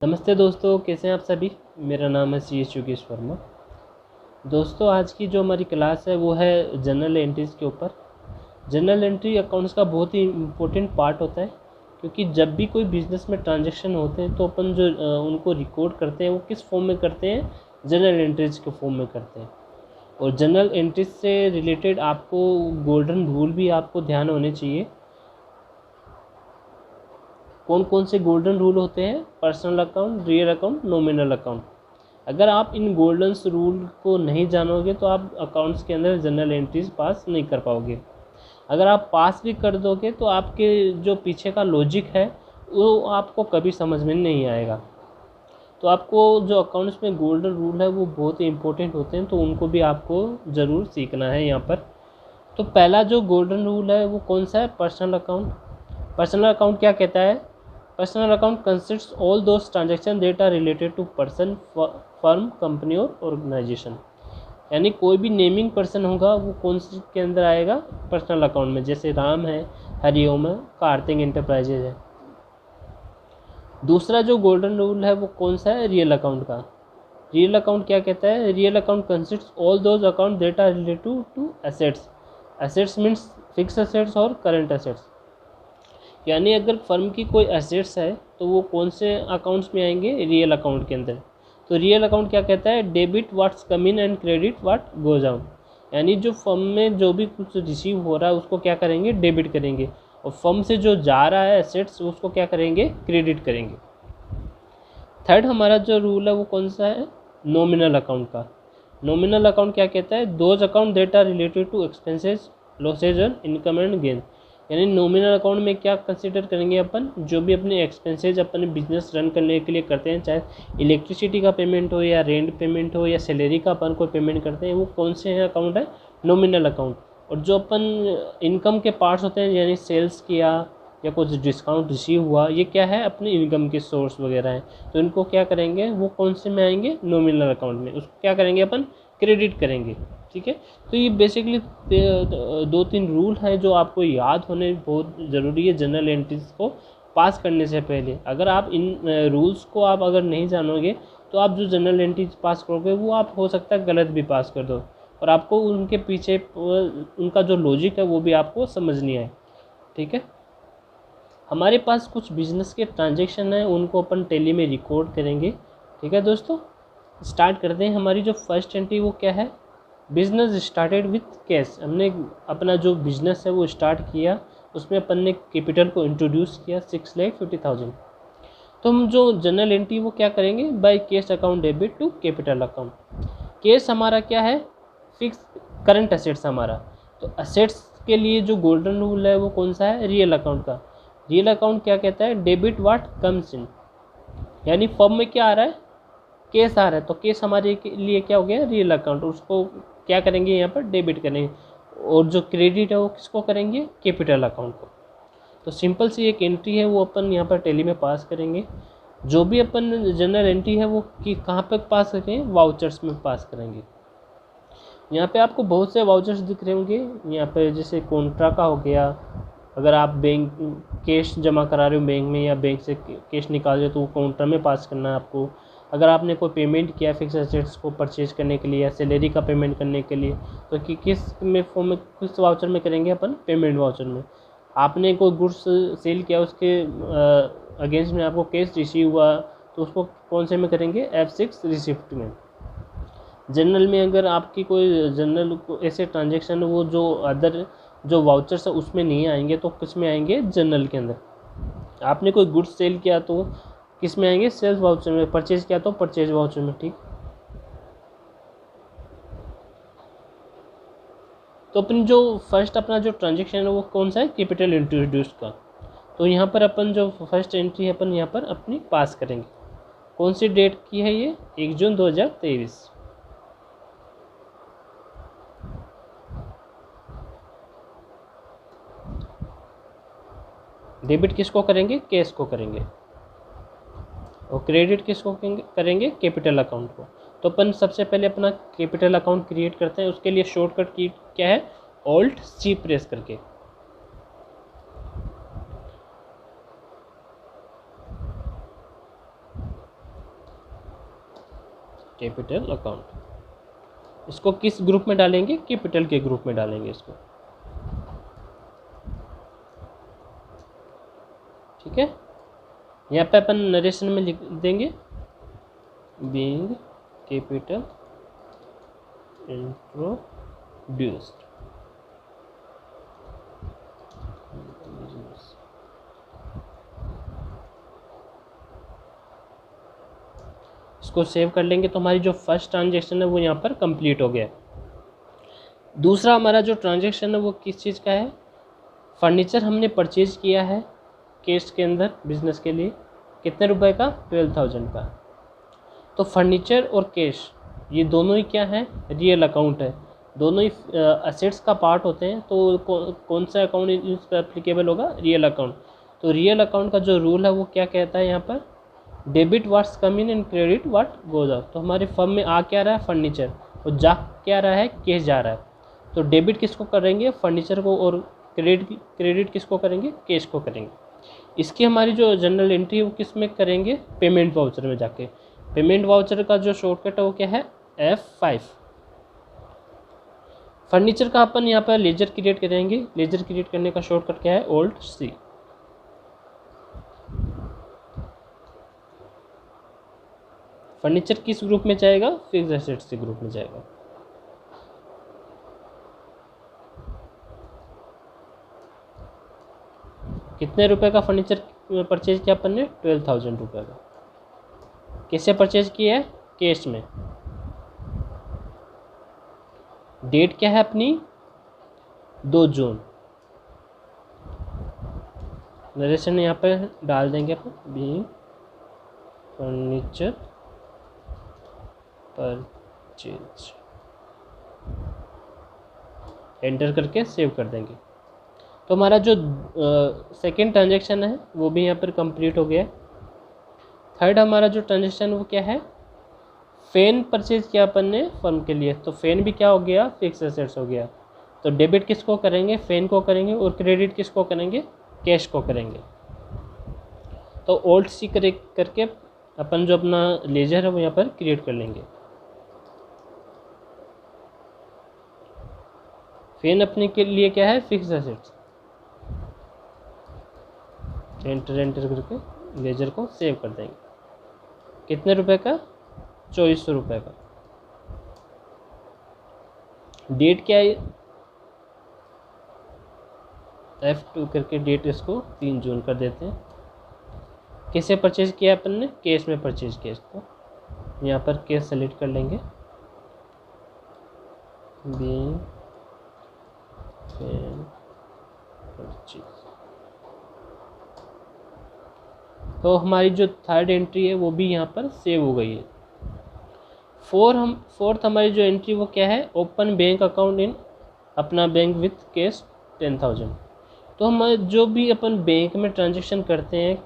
नमस्ते दोस्तों, कैसे हैं आप सभी। मेरा नाम है सी एस योगेश वर्मा। दोस्तों, आज की जो हमारी क्लास है वो है जनरल एंट्रीज़ के ऊपर। जनरल एंट्री अकाउंट्स का बहुत ही इम्पोर्टेंट पार्ट होता है, क्योंकि जब भी कोई बिज़नेस में ट्रांजैक्शन होते हैं तो अपन जो उनको रिकॉर्ड करते हैं वो किस फॉर्म में करते हैं, जनरल एंट्रीज़ के फॉर्म में करते हैं। और जनरल एंट्रीज से रिलेटेड आपको गोल्डन रूल भी आपको ध्यान होने चाहिए। कौन कौन से गोल्डन रूल होते हैं? Personal account, real account, nominal account. अगर आप इन गोल्डन रूल को नहीं जानोगे तो आप अकाउंट्स के अंदर जनरल एंट्रीज पास नहीं कर पाओगे। अगर आप पास भी कर दोगे तो आपके जो पीछे का लॉजिक है वो आपको कभी समझ में नहीं आएगा। तो आपको जो अकाउंट्स में गोल्डन रूल है वो बहुत ही इंपॉर्टेंट होते हैं, तो उनको भी आपको ज़रूर सीखना है यहाँ पर। तो पहला जो गोल्डन रूल है वो कौन सा है? Personal account. पर्सनल अकाउंट क्या कहता है? Personal account consists all those transaction data related to person, firm, company और ऑर्गेनाइजेशन। यानी कोई भी नेमिंग पर्सन होगा वो कौन से के अंदर आएगा? पर्सनल अकाउंट में। जैसे राम है, हरिओम है, कार्तिक इंटरप्राइजेज है। दूसरा जो गोल्डन रूल है वो कौन सा है? रियल अकाउंट का। रियल अकाउंट क्या कहता है? Real account consists all those account data related to assets. Assets means fix assets और करंट एसेट्स। यानी अगर फर्म की कोई एसेट्स है तो वो कौन से अकाउंट्स में आएंगे? रियल अकाउंट के अंदर। तो रियल अकाउंट क्या कहता है? Debit what's come in and credit what goes out. यानी जो फर्म में जो भी कुछ रिसीव हो रहा है उसको क्या करेंगे? डेबिट करेंगे, और फर्म से जो जा रहा है एसेट्स उसको क्या करेंगे? क्रेडिट करेंगे। थर्ड हमारा जो रूल है वो कौन सा है? नॉमिनल अकाउंट का। नॉमिनल अकाउंट क्या कहता है? Those account that are related to expenses, losses and income and gain. यानी नॉमिनल अकाउंट में क्या कंसिडर करेंगे अपन? जो भी अपने एक्सपेंसेज अपने बिजनेस रन करने के लिए करते हैं, चाहे इलेक्ट्रिसिटी का पेमेंट हो या रेंट पेमेंट हो या सैलरी का अपन कोई पेमेंट करते हैं, वो कौन से हैं अकाउंट है? Nominal account. और जो अपन इनकम के पार्ट्स होते हैं, यानी सेल्स किया या कुछ डिस्काउंट रिसीव हुआ, ये क्या है? अपने इनकम के सोर्स वगैरह हैं, तो इनको क्या करेंगे? वो कौन से में आएंगे? नॉमिनल अकाउंट में। उसको क्या करेंगे? अपन क्रेडिट करेंगे। ठीक है। तो ये बेसिकली 2-3 रूल हैं जो आपको याद होने बहुत ज़रूरी है जनरल एंट्रीज को पास करने से पहले। अगर आप इन रूल्स को आप अगर नहीं जानोगे तो आप जो जनरल एंट्रीज पास करोगे वो आप हो सकता है गलत भी पास कर दो, और आपको उनके पीछे उनका जो लॉजिक है वो भी आपको समझ नहीं आए। ठीक है। हमारे पास कुछ बिजनेस के ट्रांजैक्शन हैं, उनको अपन टैली में रिकॉर्ड करेंगे। ठीक है दोस्तों, स्टार्ट करते हैं। हमारी जो फर्स्ट एंट्री वो क्या है? Business started with cash. हमने अपना जो बिजनेस है वो स्टार्ट किया, उसमें अपन ने कैपिटल को इंट्रोड्यूस किया 6,50,000। तो हम जो जनरल एंट्री वो क्या करेंगे? By cash account debit to capital account. Cash हमारा क्या है? फिक्स करंट एसेट्स हमारा। तो एसेट्स के लिए जो गोल्डन रूल है वो कौन सा है? रियल अकाउंट का। रियल अकाउंट क्या कहता है? Debit what comes in. यानी फर्म में क्या आ रहा है? केस आ रहा है, तो केस हमारे लिए क्या हो गया? Real account. उसको क्या करेंगे? यहाँ पर डेबिट करेंगे। और जो क्रेडिट है वो किसको करेंगे? कैपिटल अकाउंट को। तो सिंपल सी एक एंट्री है वो अपन यहाँ पर टैली में पास करेंगे। जो भी अपन जनरल एंट्री है वो कहाँ पर पास करेंगे? वाउचर्स में पास करेंगे। यहाँ पे आपको बहुत से वाउचर्स दिख रहे होंगे। यहाँ पे जैसे कॉन्ट्रा का हो गया, अगर आप बैंक कैश जमा करा रहे हो बैंक में या बैंक से कैश निकाल रहे हो तो वो काउंटर में पास करना है आपको। अगर आपने कोई पेमेंट किया फिक्स एसेट्स को परचेज करने के लिए या सैलरी का पेमेंट करने के लिए, तो किस में फॉर्म में, किस वाउचर में करेंगे अपन? पेमेंट वाउचर में। आपने कोई गुड्स सेल किया, उसके अगेंस्ट में आपको कैश रिसीव हुआ, तो उसको कौन से में करेंगे? F6 रिसिप्ट में। जनरल में अगर आपकी कोई जनरल ऐसे ट्रांजेक्शन वो जो अदर जो वाउचर्स है उसमें नहीं आएंगे, तो किस में आएंगे? जनरल के अंदर। आपने कोई गुड्स सेल किया तो किस में आएंगे? सेल्स वाउचर में। परचेज किया तो परचेज वाउचर में। ठीक। तो अपनी जो फर्स्ट अपना जो ट्रांजेक्शन है वो कौन सा है? कैपिटल इंट्रोड्यूस का। तो यहाँ पर अपन जो फर्स्ट एंट्री है अपन यहाँ पर अपनी पास करेंगे। कौन सी डेट की है ये? 1 जून 2023। डेबिट किसको करेंगे? कैश को करेंगे। और क्रेडिट किसको करेंगे? कैपिटल अकाउंट को। तो अपन सबसे पहले अपना कैपिटल अकाउंट क्रिएट करते हैं। उसके लिए शॉर्टकट की क्या है? Alt+C प्रेस करके। Capital account. इसको किस ग्रुप में डालेंगे? कैपिटल के ग्रुप में डालेंगे इसको, ठीक है। यहाँ पे अपन नरेशन में लिख देंगे बीइंग कैपिटल इंट्रोड्यूस्ड। इसको सेव कर लेंगे तो हमारी जो फर्स्ट ट्रांजेक्शन है वो यहाँ पर कंप्लीट हो गया। दूसरा हमारा जो ट्रांजेक्शन है वो किस चीज़ का है? फर्नीचर हमने परचेज किया है कैश के अंदर बिजनेस के लिए, कितने रुपए का? 12,000 का। तो फर्नीचर और कैश ये दोनों ही क्या है? रियल अकाउंट है, दोनों ही असेट्स का पार्ट होते हैं। तो कौन सा अकाउंट इस पर एप्लीकेबल होगा? Real account. तो रियल अकाउंट का जो रूल है वो क्या कहता है यहाँ पर? Debit what's come in and credit what goes out. तो हमारे फर्म में आ क्या रहा है? फर्नीचर, और जा क्या रहा है? कैश जा रहा है। तो डेबिट किसको करेंगे? फर्नीचर को, और क्रेडिट किसको करेंगे? कैश को करेंगे। इसकी हमारी जो जनरल एंट्री है वो किस में करेंगे? पेमेंट वाउचर में जाके। पेमेंट वाउचर का जो शॉर्टकट है वो क्या है? F5। फर्नीचर का अपन यहाँ पर लेजर क्रिएट करेंगे। लेजर क्रिएट करने का शॉर्टकट क्या है? Alt+C। फर्नीचर किस ग्रुप में जाएगा? फिक्स्ड एसेट्स के ग्रुप में जाएगा। कितने रुपए का फर्नीचर परचेज किया अपन ने? 12,000 रुपये का। कैसे परचेज किया है? कैश में। डेट क्या है अपनी? 2 जून। नरेशन यहाँ पे डाल देंगे अपन बीइंग फर्नीचर परचेज, एंटर करके सेव कर देंगे। तो हमारा जो सेकेंड ट्रांजेक्शन है वो भी यहाँ पर कंप्लीट हो गया। थर्ड हमारा जो ट्रांजेक्शन वो क्या है? फैन परचेज किया अपन ने फर्म के लिए, तो फैन भी क्या हो गया? फिक्स एसेट्स हो गया। तो डेबिट किसको करेंगे? फैन को करेंगे, और क्रेडिट किसको करेंगे? कैश को करेंगे। तो Alt+C करके अपन जो अपना लेजर है वो यहाँ पर क्रिएट कर लेंगे। फैन अपने के लिए क्या है? Fix assets. एंटर करके लेजर को सेव कर देंगे। कितने रुपए का? 2400 रुपये का। डेट क्या है? F2 करके डेट इसको 3 जून कर देते हैं। कैसे परचेज किया अपन ने? कैश में परचेज किया इसको। यहाँ पर कैश सेलेक्ट कर लेंगे, बीइंग परचेज। तो हमारी जो थर्ड एंट्री है वो भी यहाँ पर सेव हो गई है। फोर्थ हमारी जो एंट्री वो क्या है? ओपन बैंक अकाउंट इन अपना बैंक विथ कैश 10,000। तो हम जो भी अपन बैंक में ट्रांजेक्शन करते हैं,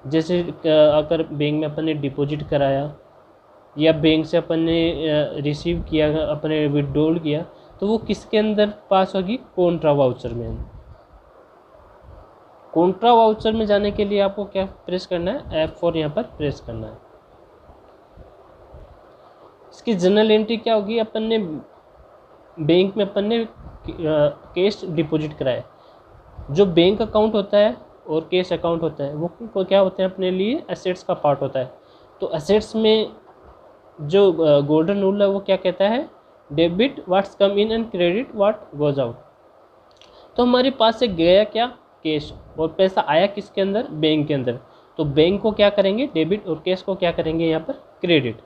जैसे अगर बैंक में अपन ने डिपॉजिट कराया या बैंक से अपन ने रिसीव किया, अपन ने विड्रॉल किया, तो वो किसके अंदर पास होगी? कॉन्ट्रा वाउचर में। कॉन्ट्रा वाउचर में जाने के लिए आपको क्या प्रेस करना है? F4 यहाँ पर प्रेस करना है। इसकी जनरल एंट्री क्या होगी? अपन ने बैंक में अपन ने कैश डिपॉजिट कराया। जो बैंक अकाउंट होता है और कैश अकाउंट होता है वो क्या होते हैं? अपने लिए एसेट्स का पार्ट होता है। तो एसेट्स में जो गोल्डन रूल है वो क्या कहता है? Debit what's come in and credit what goes out. तो हमारे पास से गया क्या? कैश, और पैसा आया किसके अंदर? बैंक के अंदर। तो बैंक को क्या करेंगे? डेबिट, और कैश को क्या करेंगे? यहाँ पर क्रेडिट।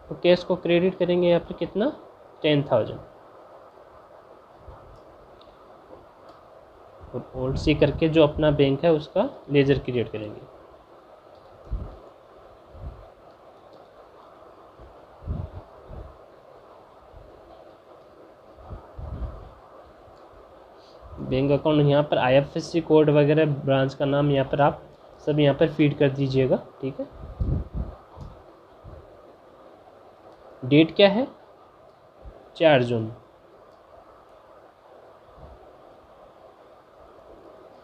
तो कैश को क्रेडिट करेंगे यहाँ पर कितना? 10,000। और Alt+C करके जो अपना बैंक है उसका लेजर क्रिएट करेंगे। बैंक अकाउंट यहाँ पर IFSC कोड वगैरह, ब्रांच का नाम यहाँ पर आप सब यहाँ पर फीड कर दीजिएगा, ठीक है। डेट क्या है? 4 जून।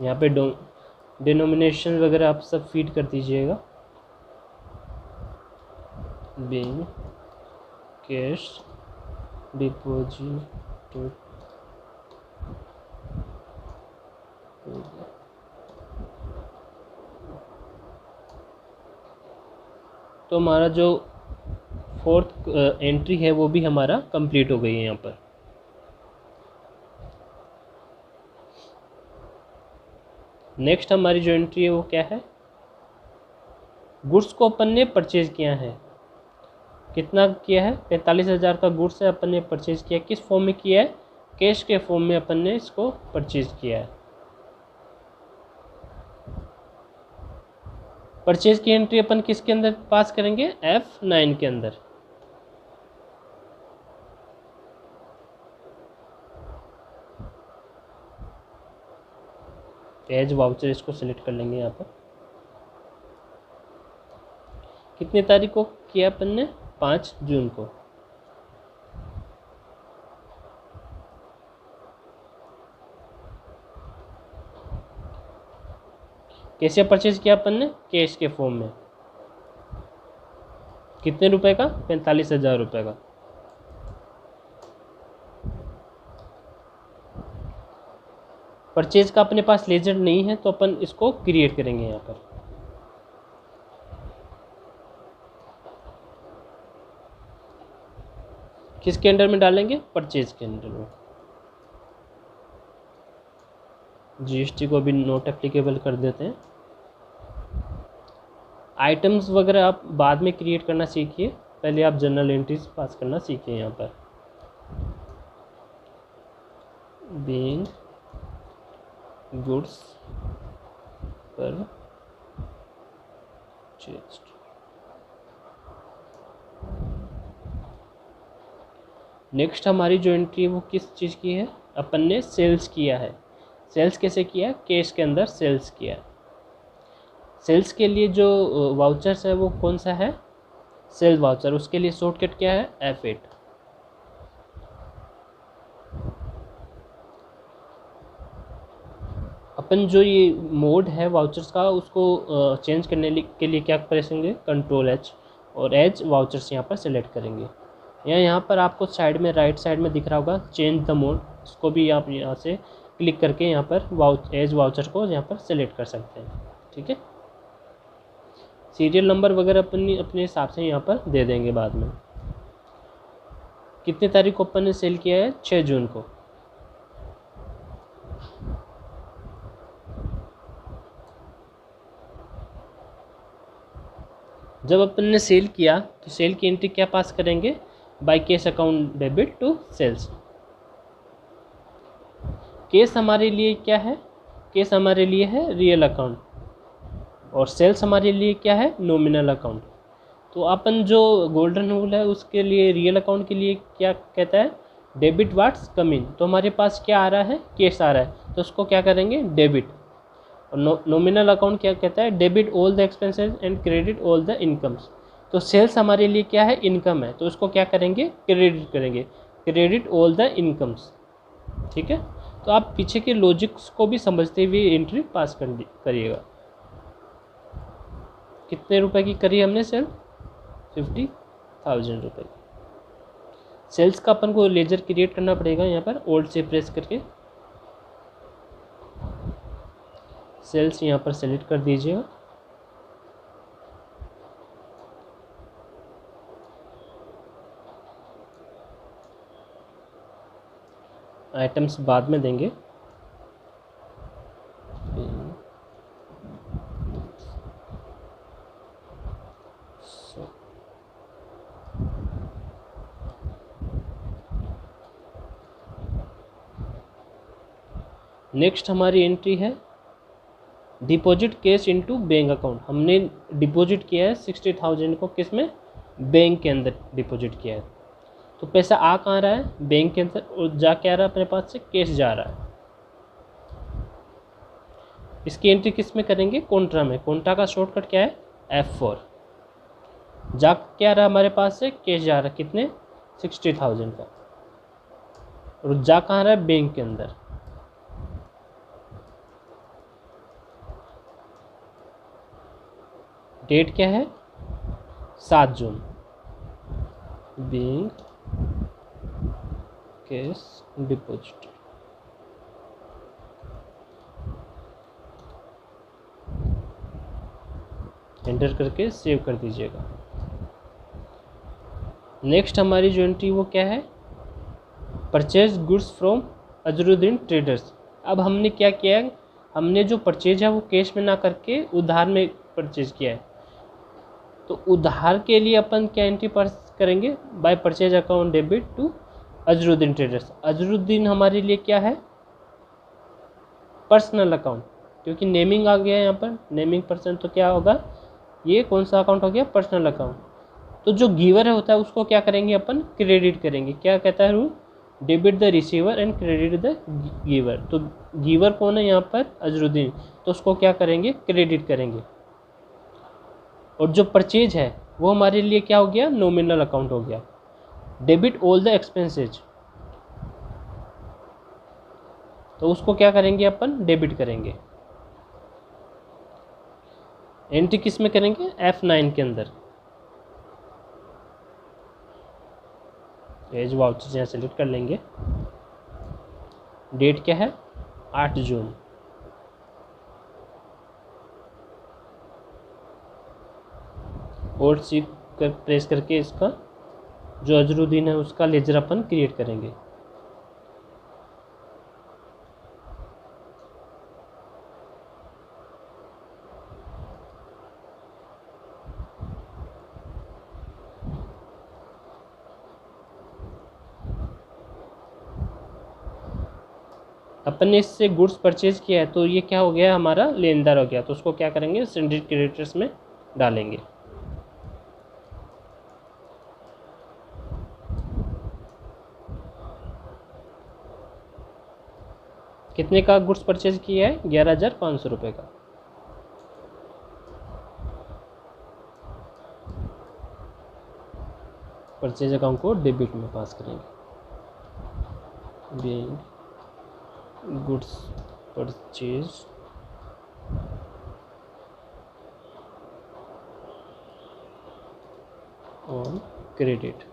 यहाँ पे डिनोमिनेशन वगैरह आप सब फीड कर दीजिएगा। being cash deposited तो हमारा जो फोर्थ एंट्री है वो भी हमारा कंप्लीट हो गई है यहाँ पर। नेक्स्ट हमारी जो एंट्री है वो क्या है, गुड्स को अपन ने परचेज किया है। कितना किया है, 45,000 का गुड्स है, अपन ने परचेज किया। किस फॉर्म में किया है, कैश के फॉर्म में अपन ने इसको परचेज किया है। परचेज की एंट्री अपन किसके अंदर पास करेंगे, F9 के अंदर। एज वाउचर इसको सिलेक्ट कर लेंगे यहाँ पर। कितनी तारीख को किया अपन ने, 5 जून को। कैसे परचेज किया अपन ने, कैश के फॉर्म में। कितने रुपए का, 45,000 रुपये का। परचेज का अपने पास लेजर नहीं है तो अपन इसको क्रिएट करेंगे यहाँ पर। किसके अंडर में डालेंगे, परचेज के अंडर में। जीएसटी को भी नोट एप्लीकेबल कर देते हैं। आइटम्स वगैरह आप बाद में क्रिएट करना सीखिए, पहले आप जनरल एंट्रीज पास करना सीखिए। यहाँ पर बीइंग गुड्स परचेज्ड। नेक्स्ट हमारी जो एंट्री है वो किस चीज़ की है, अपन ने सेल्स किया है। सेल्स कैसे किया, कैश के अंदर सेल्स किया। सेल्स के लिए जो वाउचर्स है वो कौन सा है, सेल्स वाउचर। उसके लिए शॉर्टकट क्या है, F8। अपन जो ये मोड है वाउचर्स का उसको चेंज करने के लिए क्या करेंगे, Ctrl+H और एज वाउचर्स यहाँ पर सेलेक्ट करेंगे। यहाँ पर आपको साइड में राइट साइड में दिख रहा होगा चेंज द मोड, इसको भी आप यहाँ से क्लिक करके यहाँ पर एज वाउचर को यहाँ पर सेलेक्ट कर सकते हैं। ठीक है, सीरियल नंबर वगैरह अपने हिसाब से यहाँ पर दे देंगे बाद में। कितनी तारीख को अपन ने सेल किया है, 6 जून को। जब अपन ने सेल किया तो सेल की एंट्री क्या पास करेंगे, by cash account debit to sales. Cash हमारे लिए क्या है, कैश हमारे लिए है रियल अकाउंट और सेल्स हमारे लिए क्या है, नॉमिनल अकाउंट। तो अपन जो गोल्डन रूल है उसके लिए रियल अकाउंट के लिए क्या कहता है, डेबिट व्हाट्स कम इन। तो हमारे पास क्या आ रहा है, कैश आ रहा है, तो उसको क्या करेंगे, डेबिट। और नॉमिनल अकाउंट क्या कहता है, debit all the expenses and credit all the incomes. तो सेल्स हमारे लिए क्या है, इनकम है, तो उसको क्या करेंगे, क्रेडिट करेंगे, क्रेडिट ऑल द इनकम्स। ठीक है, तो आप पीछे के लॉजिक्स को भी समझते हुए एंट्री पास करिएगा। कितने रुपए की करी हमने सेल, 50,000 रुपये की। सेल्स का अपन को लेजर क्रिएट करना पड़ेगा, यहाँ पर ओल्ड से प्रेस करके सेल्स यहाँ पर सेलेक्ट कर दीजिएगा। आइटम्स बाद में देंगे। नेक्स्ट हमारी एंट्री है deposit cash into bank account. हमने डिपॉजिट किया है 60,000 को, किस में, बैंक के अंदर डिपॉजिट किया है। तो पैसा आ कहाँ रहा है, बैंक के अंदर, और जा क्या रहा है, अपने पास से कैश जा रहा है। इसकी एंट्री किस में करेंगे, कॉन्ट्रा में। कॉन्ट्रा का शॉर्टकट क्या है, F4। जा क्या रहा है, हमारे पास से कैश जा रहा है, कितने, 60,000 का, और जा कहाँ रहा है, बैंक के अंदर। डेट क्या है, 7 जून। Being cash deposit. एंटर करके सेव कर दीजिएगा। नेक्स्ट हमारी जो एंट्री वो क्या है, purchase goods from Azharuddin traders. अब हमने क्या किया है, हमने जो परचेज है वो कैश में ना करके उधार में परचेज किया है। तो उधार के लिए अपन क्या एंट्री पास करेंगे, by purchase account debit to Azharuddin traders. Azharuddin हमारे लिए क्या है, पर्सनल अकाउंट, क्योंकि नेमिंग आ गया है यहाँ पर, नेमिंग पर्सन, तो क्या होगा, ये कौन सा अकाउंट हो गया, पर्सनल अकाउंट। तो जो गिवर होता है उसको क्या करेंगे अपन, क्रेडिट करेंगे। क्या कहता है rule, debit the receiver and credit the giver. तो गिवर कौन है यहाँ पर, अजरुद्दीन, तो उसको क्या करेंगे, क्रेडिट करेंगे। और जो परचेज है वो हमारे लिए क्या हो गया, नॉमिनल अकाउंट हो गया। डेबिट ऑल द एक्सपेंसेज, तो उसको क्या करेंगे अपन, डेबिट करेंगे। एंट्री किस में करेंगे, F9 के अंदर। एज वाउचर्स यहाँ सेलेक्ट कर लेंगे। डेट क्या है, 8 जून। और सी कर प्रेस करके इसका जो अजरुद्दीन है उसका लेजर अपन क्रिएट करेंगे। अपन ने इससे गुड्स परचेज किया है तो ये क्या हो गया, हमारा लेनदार हो गया। तो उसको क्या करेंगे, सिंडिकेट क्रेडिटर्स में डालेंगे। कितने का गुड्स परचेज किया है, 11,500 रुपये का। परचेज अकाउंट को डेबिट में पास करेंगे। गुड्स परचेज ऑन क्रेडिट,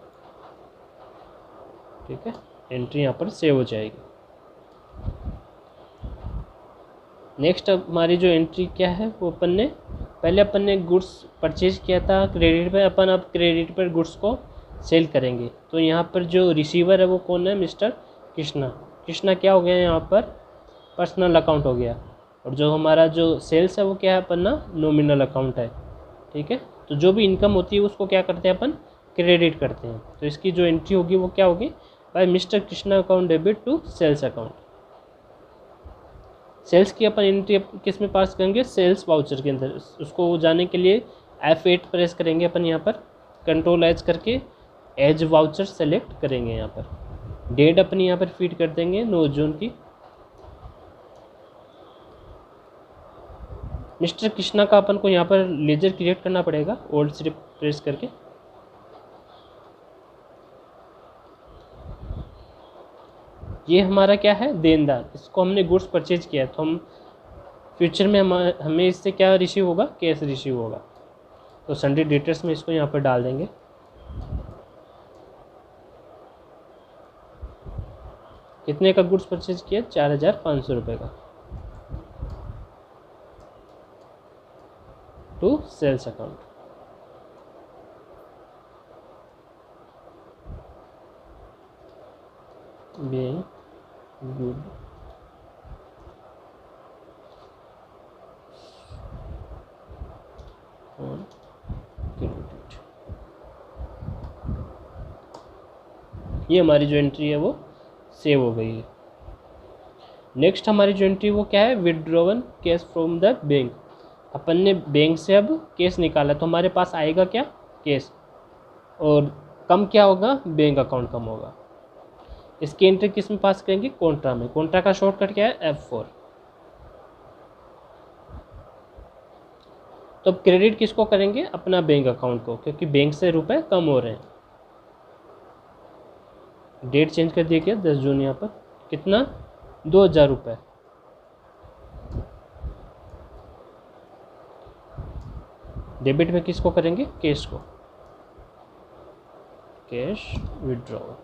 ठीक है। एंट्री यहाँ पर सेव हो जाएगी। नेक्स्ट हमारी जो एंट्री क्या है, वो अपन ने गुड्स परचेज किया था क्रेडिट पे, अपन अब क्रेडिट पर गुड्स को सेल करेंगे। तो यहाँ पर जो रिसीवर है वो कौन है, मिस्टर कृष्णा। कृष्णा क्या हो गया यहाँ पर, पर्सनल अकाउंट हो गया। और जो हमारा जो सेल्स है वो क्या है, अपन ना नॉमिनल अकाउंट है, ठीक है। तो जो भी इनकम होती है उसको क्या करते हैं अपन, क्रेडिट करते हैं। तो इसकी जो एंट्री होगी वो क्या होगी, by mister Krishna account debit to sales account. Sales की अपन एंट्री किस में पास करेंगे, सेल्स वाउचर के अंदर। उसको जाने के लिए F8 प्रेस करेंगे अपन यहाँ पर, कंट्रोल एज करके एज वाउचर सेलेक्ट करेंगे। यहाँ पर डेट अपनी यहाँ पर फीड कर देंगे 9 जून की। मिस्टर कृष्णा का अपन को यहाँ पर लेजर क्रिएट करना पड़ेगा, ओल्ड सिर्फ प्रेस करके। ये हमारा क्या है, देनदार। इसको हमने गुड्स परचेज किया है तो हम फ्यूचर में हमें इससे क्या रिसीव होगा, कैश रिसीव होगा। तो सन्डे डेटर्स में इसको यहाँ पर डाल देंगे। कितने का गुड्स परचेज किया, 4,500 रुपये का, to sales account. being good on credit। ये हमारी जो एंट्री है वो सेव हो गई है। नेक्स्ट हमारी जो एंट्री वो क्या है, विड्रॉवन कैश फ्रॉम द बैंक। अपन ने बैंक से अब कैश निकाला तो हमारे पास आएगा क्या, कैश, और कम क्या होगा, बैंक अकाउंट कम होगा। इसकी एंट्री किस में पास करेंगे, कॉन्ट्रा में। कॉन्ट्रा का शॉर्टकट क्या है, F4। तो अब क्रेडिट किसको करेंगे, अपना बैंक अकाउंट को, क्योंकि बैंक से रुपए कम हो रहे हैं। डेट चेंज कर दिया क्या, 10 जून। यहाँ पर कितना, 2,000 रुपये। डेबिट में किसको करेंगे, कैश को। Cash withdrawal.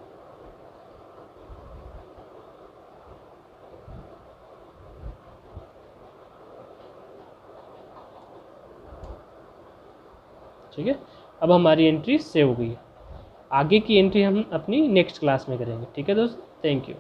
ठीक है, अब हमारी एंट्री सेव हो गई है। आगे की एंट्री हम अपनी नेक्स्ट क्लास में करेंगे। ठीक है दोस्त, थैंक यू।